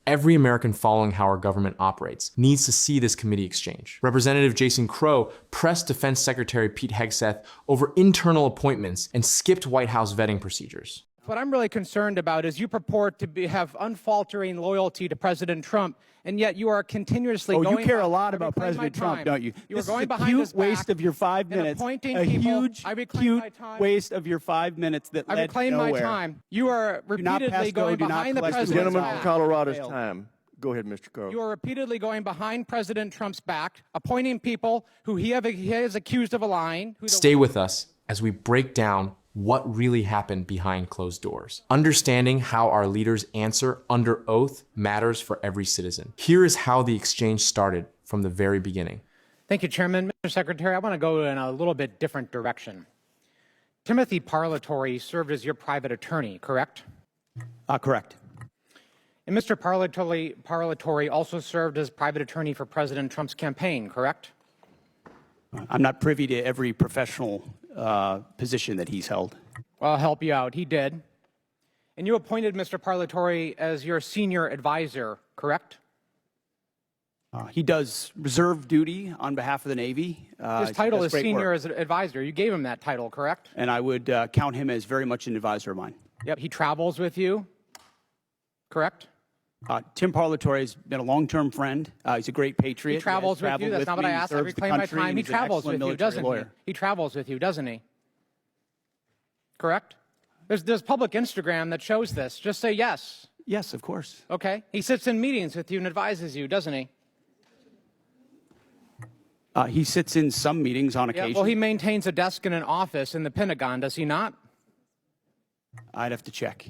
Every American following how our government operates needs to see this committee exchange. Representative Jason Crow pressed Defense Secretary Pete Hegseth over internal appointments and skipped White House vetting procedures. What I'm really concerned about is you purport to have unfaltering loyalty to President Trump, and yet you are continuously going... Oh, you care a lot about President Trump, don't you? You are This going is a behind his cute waste back of your 5 and minutes. appointing A people. huge, I reclaim cute my time. waste of your 5 minutes that I led reclaim nowhere. my time. You are repeatedly going behind the president's Gentleman back. from Colorado's time. Go ahead, Mr. Crow. You are repeatedly going behind President Trump's back, appointing people who he has accused of lying. Stay with us as we break down what really happened behind closed doors. Understanding how our leaders answer under oath matters for every citizen. Here is how the exchange started from the very beginning. Thank you, Chairman. Mr. Secretary, I want to go in a little bit different direction. Timothy Parlatore served as your private attorney, correct? Correct. And Mr. Parlatore also served as private attorney for President Trump's campaign, correct? I'm not privy to every professional position that he's held. Well, I'll help you out. He did. And you appointed Mr. Parlatore as your senior advisor, correct? He does reserve duty on behalf of the Navy. His title is senior advisor. You gave him that title, correct? And I would count him as very much an advisor of mine. Yep. He travels with you, correct? Tim Parlatore has been a long-term friend. He's a great patriot. He travels with you. That's not what I asked. I reclaim my time. He travels with you, doesn't he? He travels with you, doesn't he? Correct? There's public Instagram that shows this. Just say yes. Yes, of course. Okay. He sits in meetings with you and advises you, doesn't he? He sits in some meetings on occasion. Well, he maintains a desk in an office in the Pentagon, does he not? I'd have to check.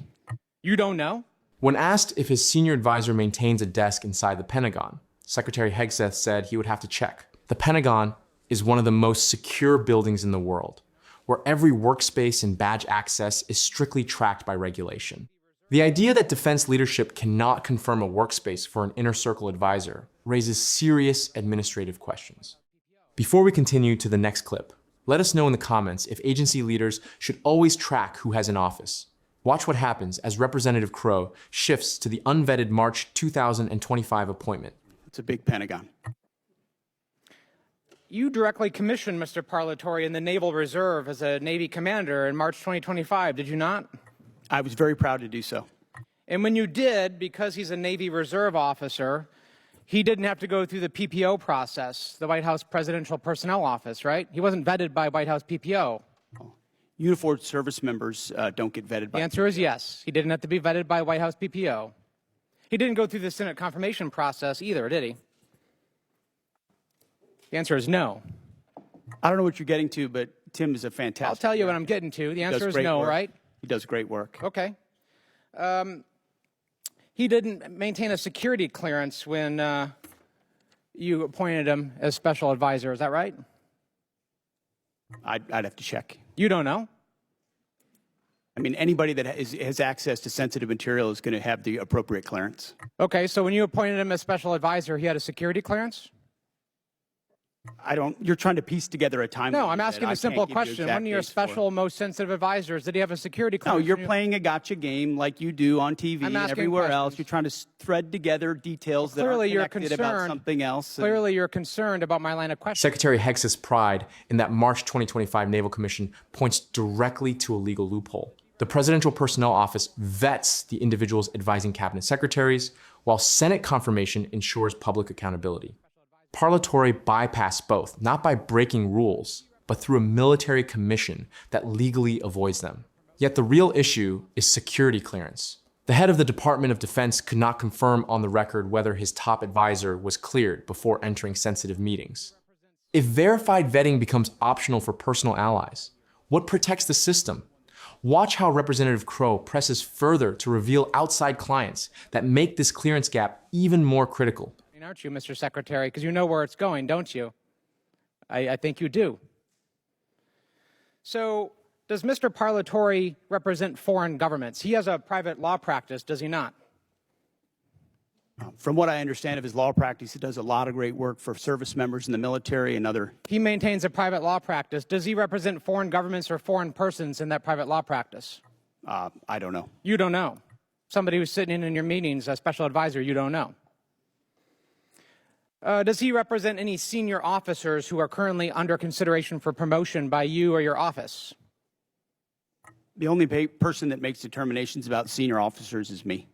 You don't know? When asked if his senior advisor maintains a desk inside the Pentagon, Secretary Hegseth said he would have to check. The Pentagon is one of the most secure buildings in the world, where every workspace and badge access is strictly tracked by regulation. The idea that defense leadership cannot confirm a workspace for an inner circle advisor raises serious administrative questions. Before we continue to the next clip, let us know in the comments if agency leaders should always track who has an office. Watch what happens as Representative Crow shifts to the unvetted March 2025 appointment. It's a big Pentagon. You directly commissioned Mr. Parlatore in the Naval Reserve as a Navy commander in March 2025, did you not? I was very proud to do so. And when you did, because he's a Navy Reserve officer, he didn't have to go through the PPO process, the White House Presidential Personnel Office, right? He wasn't vetted by White House PPO. Uniformed service members don't get vetted by... The answer is yes. He didn't have to be vetted by White House PPO. He didn't go through the Senate confirmation process either, did he? The answer is no. I don't know what you're getting to, but Tim is a fantastic... I'll tell you what I'm getting to. The answer is no, right? He does great work. Okay. He didn't maintain a security clearance when you appointed him as special advisor. Is that right? I'd have to check. You don't know? I mean, anybody that has access to sensitive material is going to have the appropriate clearance. Okay, so when you appointed him as special advisor, he had a security clearance? You're trying to piece together a timeline. No, I'm asking a simple question. One of your special, most sensitive advisors, did he have a security clearance? No, you're playing a gotcha game like you do on TV and everywhere else. You're trying to thread together details that are connected about something else. Clearly, you're concerned about my line of questioning. Secretary Hegseth's pride in that March 2025 Naval Commission points directly to a legal loophole. The Presidential Personnel Office vets the individuals advising cabinet secretaries, while Senate confirmation ensures public accountability. Parlatore bypassed both, not by breaking rules, but through a military commission that legally avoids them. Yet the real issue is security clearance. The head of the Department of Defense could not confirm on the record whether his top advisor was cleared before entering sensitive meetings. If verified vetting becomes optional for personal allies, what protects the system? Watch how Representative Crow presses further to reveal outside clients that make this clearance gap even more critical. Aren't you, Mr. Secretary? Because you know where it's going, don't you? I think you do. So, does Mr. Parlatore represent foreign governments? He has a private law practice, does he not? From what I understand of his law practice, he does a lot of great work for service members in the military and other... He maintains a private law practice. Does he represent foreign governments or foreign persons in that private law practice? I don't know. You don't know? somebody who's sitting in your meetings, a special advisor you don't know. Does he represent any senior officers who are currently under consideration for promotion by you or your office? The only person that makes determinations about senior officers is me.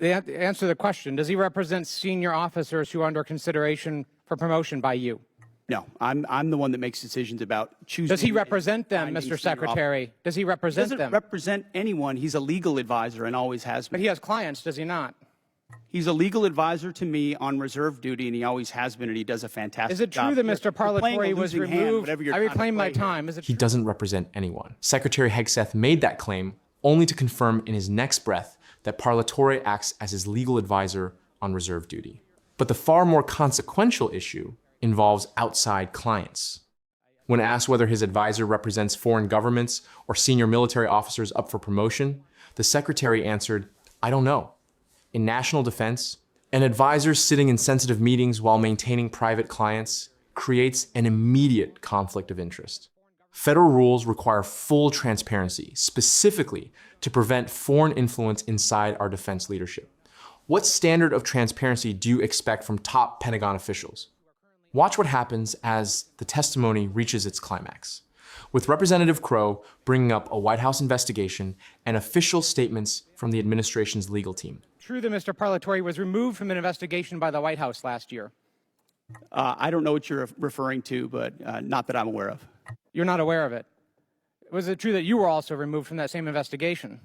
Answer the question. Does he represent senior officers who are under consideration for promotion by you? No, I'm the one that makes decisions about choosing. Does he represent them, Mr. Secretary? Does he represent them? He doesn't represent anyone. He's a legal advisor and always has been. But he has clients, does he not? He's a legal advisor to me on reserve duty, and he always has been, and he does a fantastic job. Is it true that Mr. Parlatore was removed? I reclaim my time. Is it He doesn't represent anyone. Secretary Hegseth made that claim only to confirm in his next breath that Parlatore acts as his legal advisor on reserve duty. But the far more consequential issue involves outside clients. When asked whether his advisor represents foreign governments or senior military officers up for promotion, the secretary answered, "I don't know." In national defense, an advisor sitting in sensitive meetings while maintaining private clients creates an immediate conflict of interest. Federal rules require full transparency, specifically to prevent foreign influence inside our defense leadership. What standard of transparency do you expect from top Pentagon officials? Watch what happens as the testimony reaches its climax, with Representative Crow bringing up a White House investigation and official statements from the administration's legal team. True that Mr. Parlatore was removed from an investigation by the White House last year? I don't know what you're referring to, but not that I'm aware of. You're not aware of it. Was it true that you were also removed from that same investigation?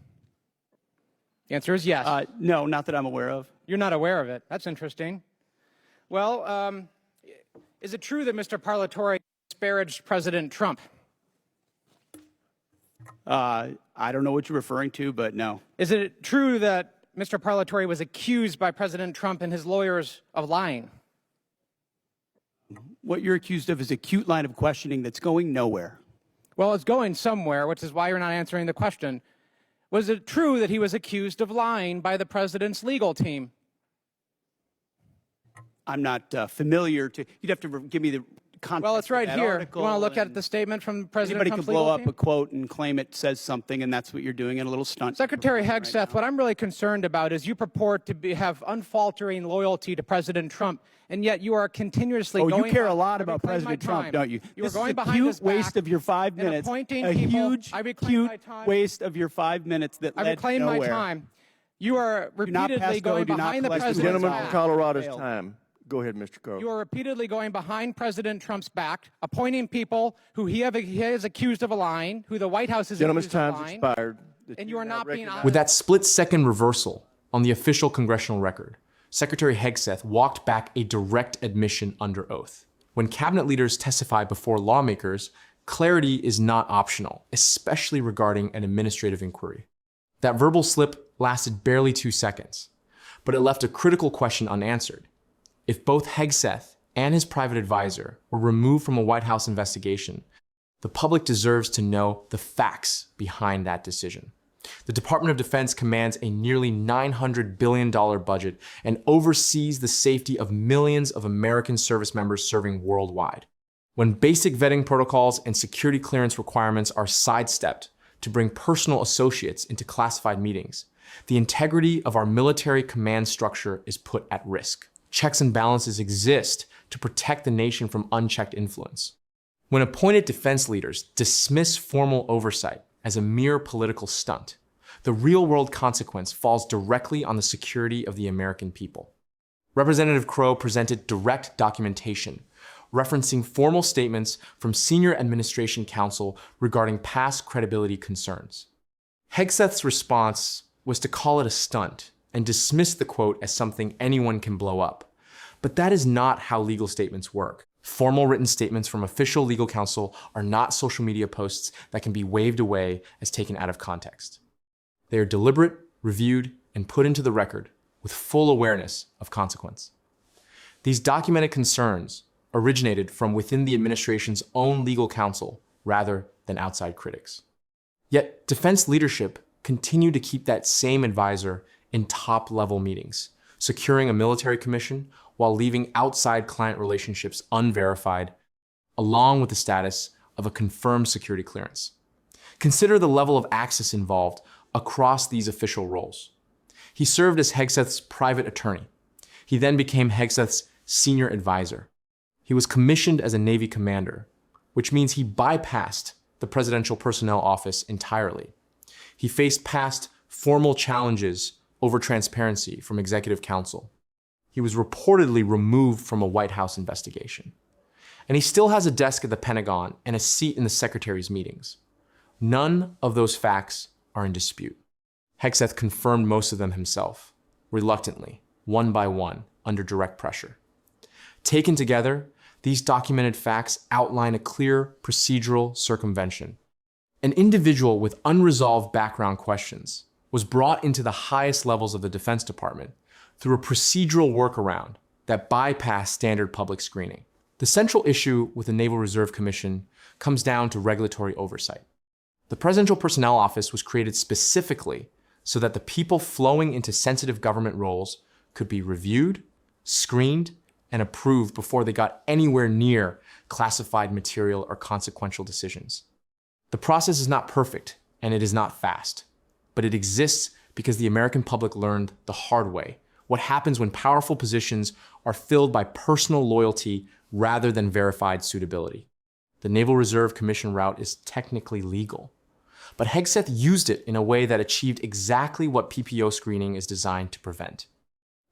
The answer is yes. No, not that I'm aware of. You're not aware of it. That's interesting. Well, is it true that Mr. Parlatore disparaged President Trump? I don't know what you're referring to, but no. Is it true that Mr. Parlatore was accused by President Trump and his lawyers of lying? What you're accused of is a cute line of questioning that's going nowhere. Well, it's going somewhere, which is why you're not answering the question. Was it true that he was accused of lying by the president's legal team? I'm not familiar to. You'd have to give me the context. Well, it's right of that here. article, You want to look at the statement from President Anybody Trump's could blow legal up team? a quote and claim it says something, and that's what you're doing in a little stunt. Secretary Hegseth, what I'm really concerned about is you purport to have unfaltering loyalty to President Trump, and yet you are continuously going... Oh, you care a lot about President Trump, don't you? You are This going is a behind cute his back waste of your 5 and minutes. appointing A people. huge, I reclaim cute my time. waste of your 5 minutes that I led reclaim nowhere. my time. You are repeatedly going behind the president's Gentleman back. from Colorado's time. Go ahead, Mr. Crow. You are repeatedly going behind President Trump's back, appointing people who he has accused of lying, who the White House is Gentleman's accused of time's lying. expired. And you are not being honest. With that split-second reversal on the official congressional record, Secretary Hegseth walked back a direct admission under oath. When cabinet leaders testify before lawmakers, clarity is not optional, especially regarding an administrative inquiry. That verbal slip lasted barely 2 seconds, but it left a critical question unanswered. If both Hegseth and his private advisor were removed from a White House investigation, the public deserves to know the facts behind that decision. The Department of Defense commands a nearly $900 billion budget and oversees the safety of millions of American service members serving worldwide. When basic vetting protocols and security clearance requirements are sidestepped to bring personal associates into classified meetings, the integrity of our military command structure is put at risk. Checks and balances exist to protect the nation from unchecked influence. When appointed defense leaders dismiss formal oversight as a mere political stunt, the real-world consequence falls directly on the security of the American people. Representative Crow presented direct documentation, referencing formal statements from senior administration counsel regarding past credibility concerns. Hegseth's response was to call it a stunt and dismiss the quote as something anyone can blow up. But that is not how legal statements work. Formal written statements from official legal counsel are not social media posts that can be waved away as taken out of context. They are deliberate, reviewed, and put into the record with full awareness of consequence. These documented concerns originated from within the administration's own legal counsel rather than outside critics. Yet defense leadership continued to keep that same advisor in top-level meetings, securing a military commission while leaving outside client relationships unverified, along with the status of a confirmed security clearance. Consider the level of access involved across these official roles. He served as Hegseth's private attorney. He then became Hegseth's senior advisor. He was commissioned as a Navy commander, which means he bypassed the Presidential Personnel Office entirely. He faced past formal challenges over transparency from Executive Council. He was reportedly removed from a White House investigation. And he still has a desk at the Pentagon and a seat in the Secretary's meetings. None of those facts are in dispute. Hegseth confirmed most of them himself, reluctantly, one by one, under direct pressure. Taken together, these documented facts outline a clear procedural circumvention. An individual with unresolved background questions was brought into the highest levels of the Defense Department through a procedural workaround that bypassed standard public screening. The central issue with the Naval Reserve Commission comes down to regulatory oversight. The Presidential Personnel Office was created specifically so that the people flowing into sensitive government roles could be reviewed, screened, and approved before they got anywhere near classified material or consequential decisions. The process is not perfect, and it is not fast, but it exists because the American public learned the hard way what happens when powerful positions are filled by personal loyalty rather than verified suitability. The Naval Reserve Commission route is technically legal, but Hegseth used it in a way that achieved exactly what PPO screening is designed to prevent.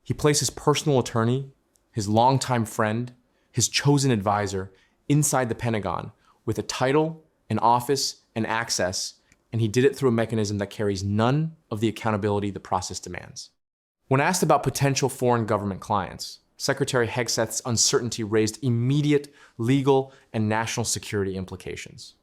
He placed his personal attorney, his longtime friend, his chosen advisor inside the Pentagon with a title, an office, and access, and he did it through a mechanism that carries none of the accountability the process demands. When asked about potential foreign government clients, Secretary Hegseth's uncertainty raised immediate legal and national security implications.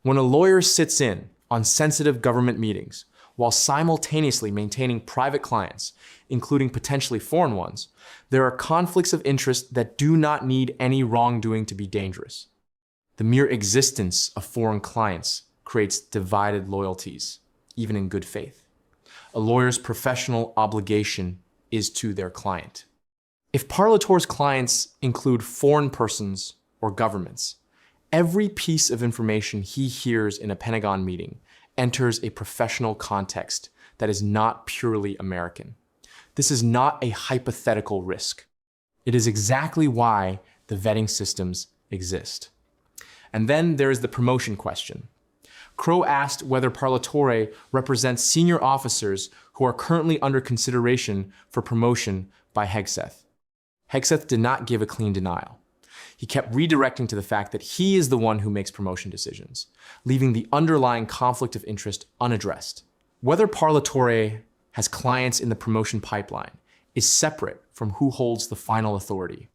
When a lawyer sits in on sensitive government meetings while simultaneously maintaining private clients, including potentially foreign ones, there are conflicts of interest that do not need any wrongdoing to be dangerous. The mere existence of foreign clients creates divided loyalties, even in good faith. A lawyer's professional obligation is to their client. If Parlatore's clients include foreign persons or governments, every piece of information he hears in a Pentagon meeting enters a professional context that is not purely American. This is not a hypothetical risk. It is exactly why the vetting systems exist. And then there is the promotion question. Crow asked whether Parlatore represents senior officers who are currently under consideration for promotion by Hegseth. Hegseth did not give a clean denial. He kept redirecting to the fact that he is the one who makes promotion decisions, leaving the underlying conflict of interest unaddressed. Whether Parlatore has clients in the promotion pipeline is separate from who holds the final authority.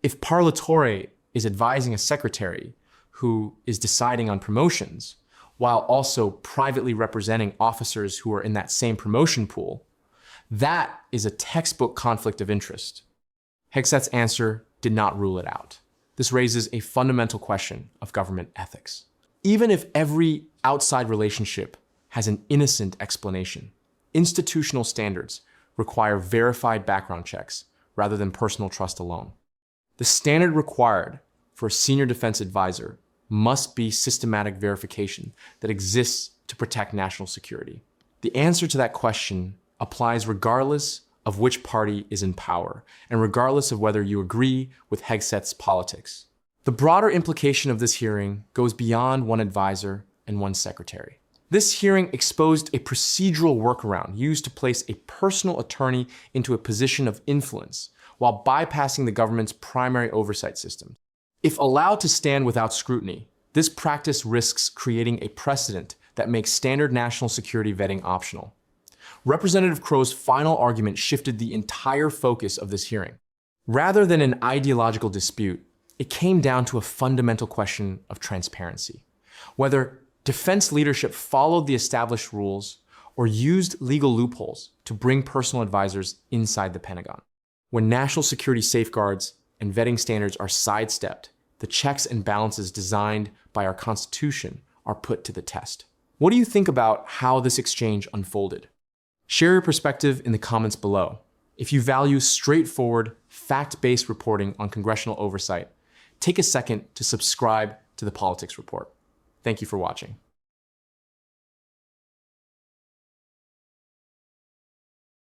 If Parlatore is advising a secretary who is deciding on promotions, while also privately representing officers who are in that same promotion pool, that is a textbook conflict of interest. Hegseth's answer did not rule it out. This raises a fundamental question of government ethics. Even if every outside relationship has an innocent explanation, institutional standards require verified background checks rather than personal trust alone. The standard required for a senior defense advisor must be systematic verification that exists to protect national security. The answer to that question applies regardless of which party is in power, and regardless of whether you agree with Hegseth's politics. The broader implication of this hearing goes beyond one advisor and one secretary. This hearing exposed a procedural workaround used to place a personal attorney into a position of influence while bypassing the government's primary oversight system. If allowed to stand without scrutiny, this practice risks creating a precedent that makes standard national security vetting optional. Representative Crow's final argument shifted the entire focus of this hearing. Rather than an ideological dispute, it came down to a fundamental question of transparency. Whether defense leadership followed the established rules or used legal loopholes to bring personal advisors inside the Pentagon. When national security safeguards and vetting standards are sidestepped, the checks and balances designed by our Constitution are put to the test. What do you think about how this exchange unfolded? Share your perspective in the comments below. If you value straightforward, fact-based reporting on congressional oversight, take a second to subscribe to the Politics Report. Thank you for watching.